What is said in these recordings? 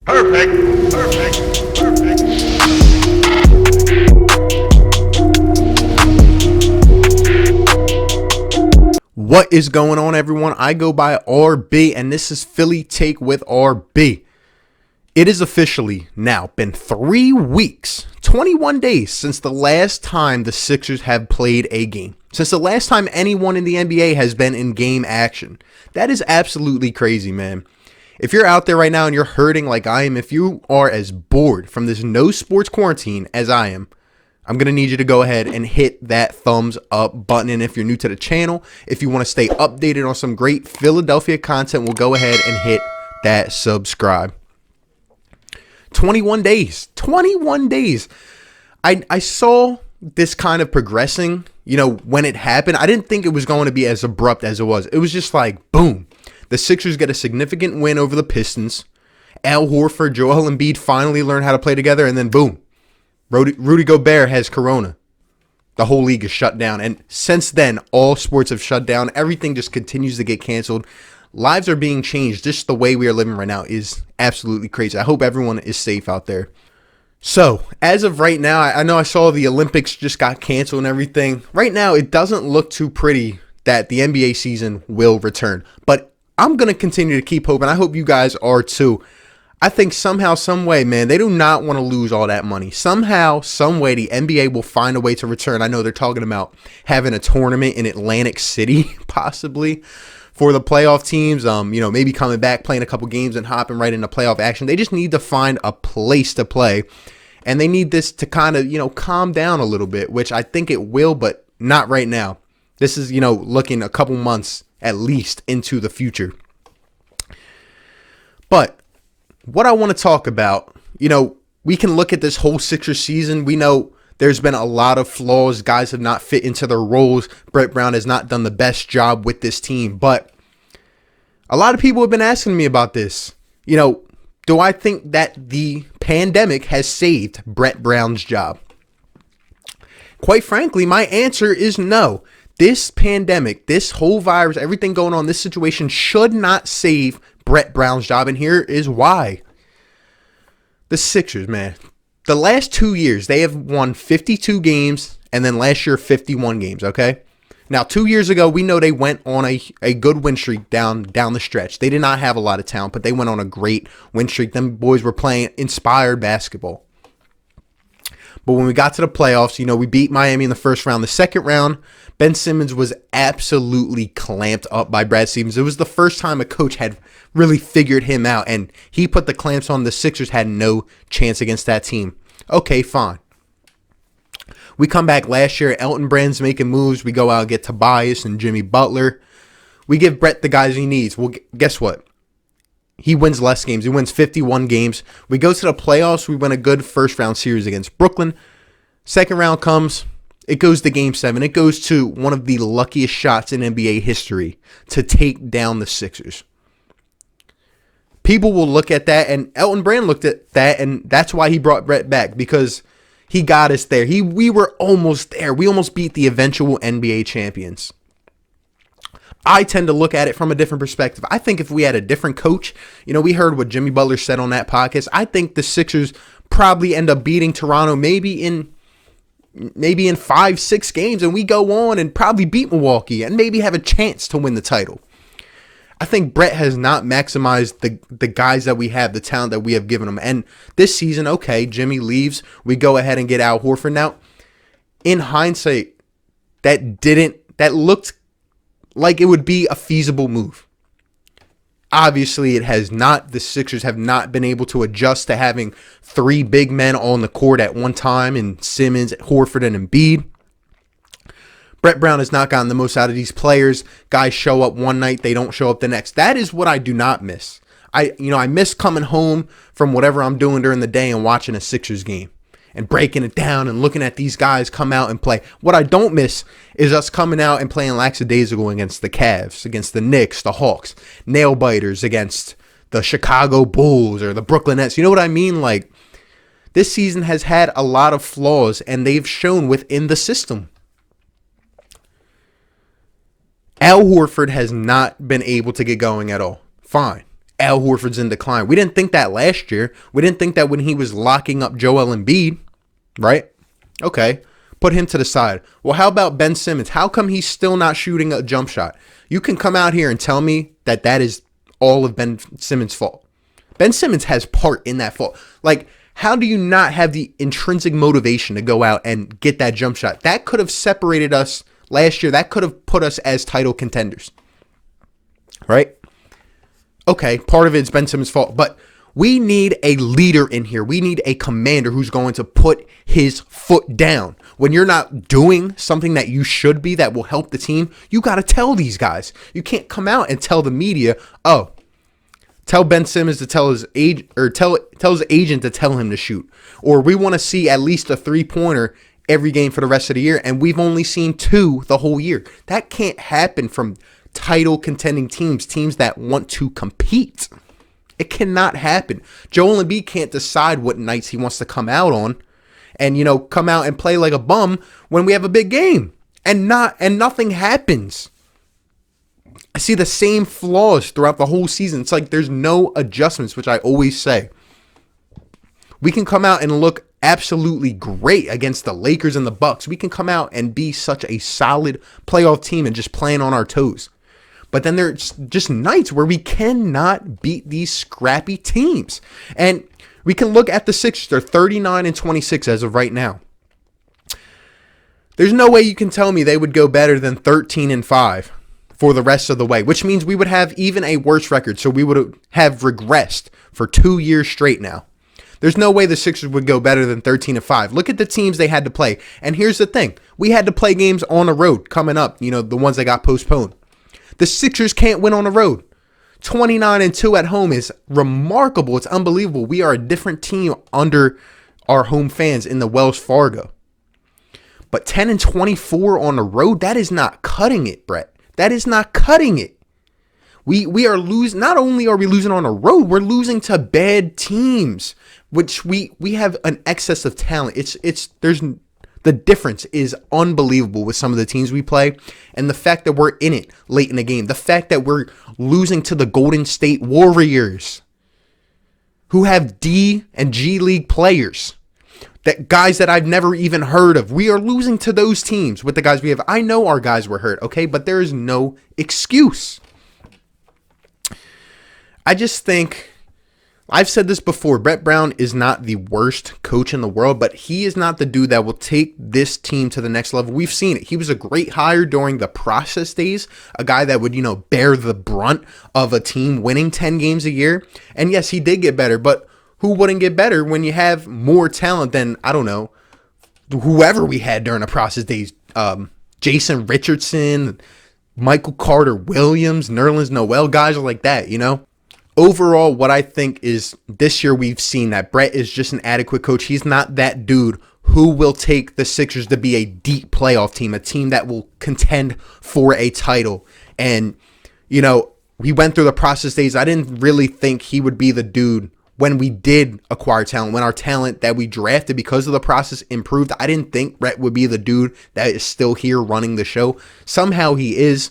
Perfect. Perfect. Perfect. What is going on, everyone? I go by RB, and this is Philly Take with RB. It is officially now been 3 weeks, 21 days since the last time the Sixers have played a game. Since the last time anyone in the NBA has been in game action. That is absolutely crazy, man. If you're out there right now and you're hurting like I am, if you are as bored from this no sports quarantine as I am, I'm going to need you to go ahead and hit that thumbs up button. And if you're new to the channel, if you want to stay updated on some great Philadelphia content, we'll go ahead and hit that subscribe. 21 days. 21 days. I saw this kind of progressing, when it happened. I didn't think it was going to be as abrupt as it was. It was just like, boom. The Sixers get a significant win over the Pistons. Al Horford, Joel Embiid finally learn how to play together. And then boom. Rudy Gobert has corona. The whole league is shut down. And since then, all sports have shut down. Everything just continues to get canceled. Lives are being changed. Just the way we are living right now is absolutely crazy. I hope everyone is safe out there. So, as of right now, I know I saw the Olympics just got canceled and everything. Right now, it doesn't look too pretty that the NBA season will return. But I'm going to continue to keep hoping. I hope you guys are too. I think somehow, some way, man, they do not want to lose all that money. Somehow, some way, the NBA will find a way to return. I know they're talking about having a tournament in Atlantic City, possibly, for the playoff teams. Maybe coming back, playing a couple games, and hopping right into playoff action. They just need to find a place to play, and they need this to kind of, calm down a little bit, which I think it will, but not right now. This is, looking a couple months at least into the future. But what I want to talk about, we can look at this whole Sixers season. We know there's been a lot of flaws. Guys have not fit into their roles. Brett Brown has not done the best job with this team. But a lot of people have been asking me about this. Do I think that the pandemic has saved Brett Brown's job? Quite frankly, my answer is no. This pandemic, this whole virus, everything going on, this situation should not save Brett Brown's job, and here is why. The Sixers, man, the last 2 years, they have won 52 games, and then last year, 51 games, okay? Now, 2 years ago, we know they went on a good win streak down the stretch. They did not have a lot of talent, but they went on a great win streak. Them boys were playing inspired basketball. But when we got to the playoffs, we beat Miami in the first round. The second round, Ben Simmons was absolutely clamped up by Brad Stevens. It was the first time a coach had really figured him out, and he put the clamps on. The Sixers had no chance against that team. Okay, fine. We come back last year. Elton Brand's making moves. We go out and get Tobias and Jimmy Butler. We give Brett the guys he needs. Well, guess what? He wins less games. He wins 51 games. We go to the playoffs. We win a good first-round series against Brooklyn. Second round comes. It goes to Game 7. It goes to one of the luckiest shots in NBA history to take down the Sixers. People will look at that, and Elton Brand looked at that, and that's why he brought Brett back, because he got us there. We were almost there. We almost beat the eventual NBA champions. I tend to look at it from a different perspective. I think if we had a different coach, we heard what Jimmy Butler said on that podcast. I think the Sixers probably end up beating Toronto maybe in 5-6 games, and we go on and probably beat Milwaukee and maybe have a chance to win the title. I think Brett has not maximized the guys that we have, the talent that we have given them. And this season, okay, Jimmy leaves. We go ahead and get Al Horford. Now, in hindsight, that looked like it would be a feasible move. Obviously, it has not. The Sixers have not been able to adjust to having 3 big men on the court at one time in Simmons, Horford, and Embiid. Brett Brown has not gotten the most out of these players. Guys show up one night, they don't show up the next. That is what I do not miss. I miss coming home from whatever I'm doing during the day and watching a Sixers game and breaking it down and looking at these guys come out and play. What I don't miss is us coming out and playing lackadaisical against the Cavs, against the Knicks, the Hawks, nail biters against the Chicago Bulls or the Brooklyn Nets. You know what I mean? Like, this season has had a lot of flaws, and they've shown within the system. Al Horford has not been able to get going at all. Fine. Al Horford's in decline. We didn't think that last year. We didn't think that when he was locking up Joel Embiid, right? Okay, put him to the side. Well, how about Ben Simmons? How come he's still not shooting a jump shot? You can come out here and tell me that that is all of Ben Simmons' fault. Ben Simmons has part in that fault. Like, how do you not have the intrinsic motivation to go out and get that jump shot? That could have separated us last year. That could have put us as title contenders, right? Okay, part of it's Ben Simmons' fault, but we need a leader in here. We need a commander who's going to put his foot down. When you're not doing something that you should be that will help the team, you got to tell these guys. You can't come out and tell the media, oh, tell Ben Simmons to tell his agent, or tell his agent to tell him to shoot. Or we want to see at least a three-pointer every game for the rest of the year, and we've only seen 2 the whole year. That can't happen from title contending teams that want to compete. It cannot happen. Joel Embiid can't decide what nights he wants to come out on and, come out and play like a bum when we have a big game and nothing happens. I see the same flaws throughout the whole season. It's like there's no adjustments, which I always say. We can come out and look absolutely great against the Lakers and the Bucks. We can come out and be such a solid playoff team and just playing on our toes. But then there's just nights where we cannot beat these scrappy teams. And we can look at the Sixers. They're 39-26 as of right now. There's no way you can tell me they would go better than 13-5 for the rest of the way, which means we would have even a worse record. So we would have regressed for 2 years straight now. There's no way the Sixers would go better than 13-5. Look at the teams they had to play. And here's the thing. We had to play games on the road coming up, the ones that got postponed. The Sixers can't win on the road. 29-2 at home is remarkable. It's unbelievable. We are a different team under our home fans in the Wells Fargo. But 10-24 on the road, that is not cutting it, Brett. That is not cutting it. We are losing. Not only are we losing on the road, we're losing to bad teams, which we have an excess of talent. The difference is unbelievable with some of the teams we play, and the fact that we're in it late in the game, the fact that we're losing to the Golden State Warriors, who have D and G League players, that guys that I've never even heard of. We are losing to those teams with the guys we have. I know our guys were hurt, okay, but there is no excuse. I just think, I've said this before, Brett Brown is not the worst coach in the world, but he is not the dude that will take this team to the next level. We've seen it. He was a great hire during the process days, a guy that would, bear the brunt of a team winning 10 games a year. And yes, he did get better, but who wouldn't get better when you have more talent than, I don't know, whoever we had during the process days? Jason Richardson, Michael Carter Williams, Nerlens Noel, guys like that, Overall, what I think is this year we've seen that Brett is just an adequate coach. He's not that dude who will take the Sixers to be a deep playoff team, a team that will contend for a title. And, we went through the process days. I didn't really think he would be the dude when we did acquire talent, when our talent that we drafted because of the process improved. I didn't think Brett would be the dude that is still here running the show. Somehow he is.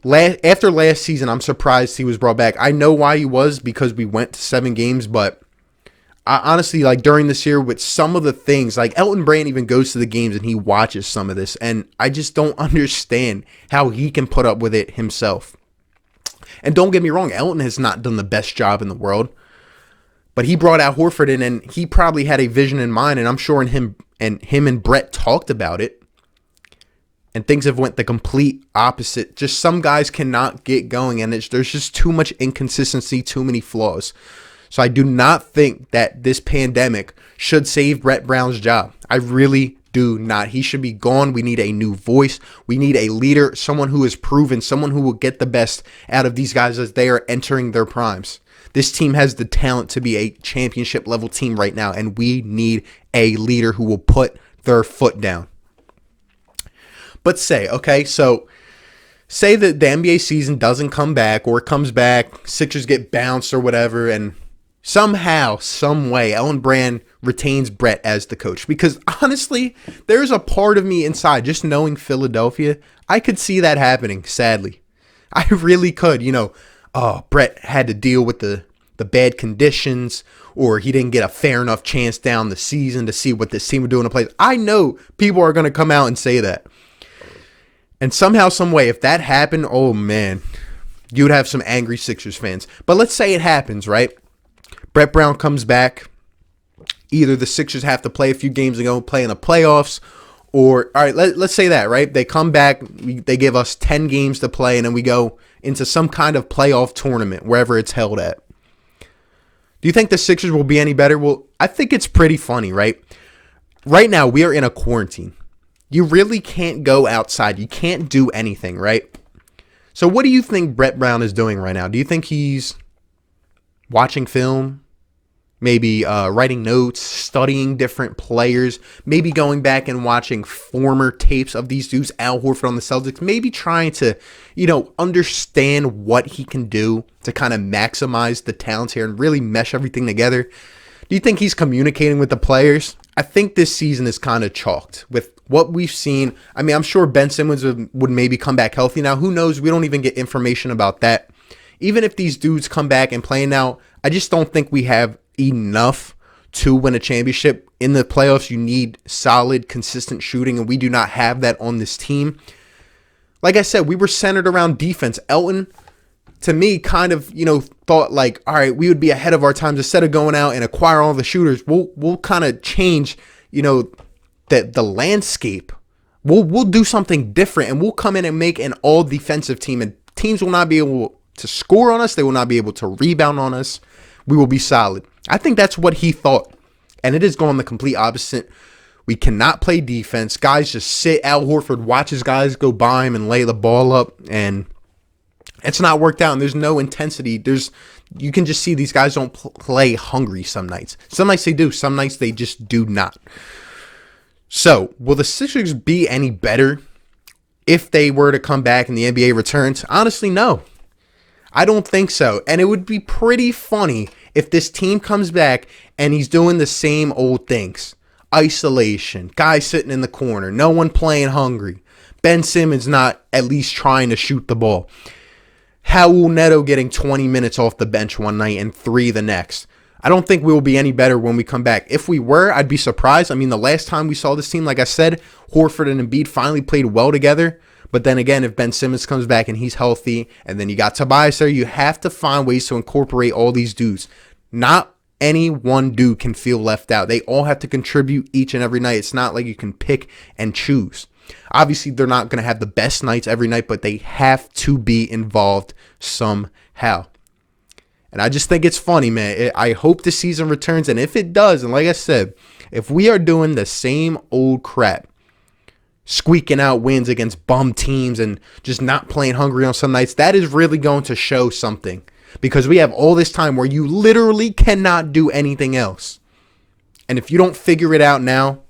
After last season, I'm surprised he was brought back. I know why he was, because we went to 7 games, but I honestly, during this year with some of the things, Elton Brand even goes to the games and he watches some of this, and I just don't understand how he can put up with it himself. And don't get me wrong, Elton has not done the best job in the world, but he brought Al Horford in, and he probably had a vision in mind, and I'm sure him and Brett talked about it. And things have went the complete opposite. Just some guys cannot get going, and there's just too much inconsistency, too many flaws. So I do not think that this pandemic should save Brett Brown's job. I really do not. He should be gone. We need a new voice. We need a leader, someone who is proven, someone who will get the best out of these guys as they are entering their primes. This team has the talent to be a championship level team right now, and we need a leader who will put their foot down. But say that the NBA season doesn't come back, or it comes back, Sixers get bounced or whatever, and somehow, some way, Elton Brand retains Brett as the coach. Because honestly, there's a part of me inside, just knowing Philadelphia, I could see that happening, sadly. I really could. oh, Brett had to deal with the bad conditions, or he didn't get a fair enough chance down the season to see what this team would do in the playoffs. I know people are going to come out and say that. And somehow, some way, if that happened, oh man, you'd have some angry Sixers fans. But let's say it happens, right? Brett Brown comes back. Either the Sixers have to play a few games and go play in the playoffs, or, all right, let's say that, right? They come back, they give us 10 games to play, and then we go into some kind of playoff tournament, wherever it's held at. Do you think the Sixers will be any better? Well, I think it's pretty funny, right? Right now, we are in a quarantine. You really can't go outside. You can't do anything, right? So what do you think Brett Brown is doing right now? Do you think he's watching film? Maybe writing notes, studying different players, maybe going back and watching former tapes of these dudes, Al Horford on the Celtics, maybe trying to, understand what he can do to kind of maximize the talents here and really mesh everything together. Do you think he's communicating with the players? I think this season is kind of chalked with what we've seen. I mean, I'm sure Ben Simmons would maybe come back healthy now. Who knows? We don't even get information about that. Even if these dudes come back and play now, I just don't think we have enough to win a championship. In the playoffs, you need solid, consistent shooting, and we do not have that on this team. Like I said, we were centered around defense. Elton, to me, kind of, thought like, all right, we would be ahead of our times. Instead of going out and acquire all the shooters, we'll kind of change, the landscape. We'll do something different, and we'll come in and make an all defensive team, and teams will not be able to score on us. They will not be able to rebound on us. We will be solid. I think that's what he thought, and it is going the complete opposite. We cannot play defense. Guys just sit. Al Horford watches guys go by him and lay the ball up, and it's not worked out, and there's no intensity. You can just see these guys don't play hungry some nights. Some nights they do. Some nights they just do not. So, will the Sixers be any better if they were to come back and the NBA returns? Honestly, no. I don't think so. And it would be pretty funny if this team comes back and he's doing the same old things. Isolation, guys sitting in the corner, no one playing hungry, Ben Simmons not at least trying to shoot the ball, Raul Neto getting 20 minutes off the bench one night and 3 the next. I don't think we will be any better when we come back. If we were, I'd be surprised. I mean, the last time we saw this team, like I said, Horford and Embiid finally played well together. But then again, if Ben Simmons comes back and he's healthy, and then you got Tobias there, you have to find ways to incorporate all these dudes. Not any one dude can feel left out. They all have to contribute each and every night. It's not like you can pick and choose. Obviously, they're not going to have the best nights every night, but they have to be involved somehow. And I just think it's funny, man. I hope the season returns, and if it does, and like I said, if we are doing the same old crap, squeaking out wins against bum teams and just not playing hungry on some nights, that is really going to show something. Because we have all this time where you literally cannot do anything else. And if you don't figure it out now,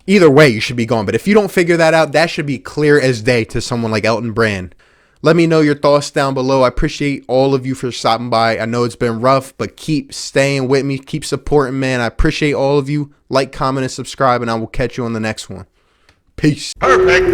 either way, you should be gone. But if you don't figure that out, that should be clear as day to someone like Elton Brand. Let me know your thoughts down below. I appreciate all of you for stopping by. I know it's been rough, but keep staying with me. Keep supporting, man. I appreciate all of you. Like, comment, and subscribe, and I will catch you on the next one. Peace. Perfect.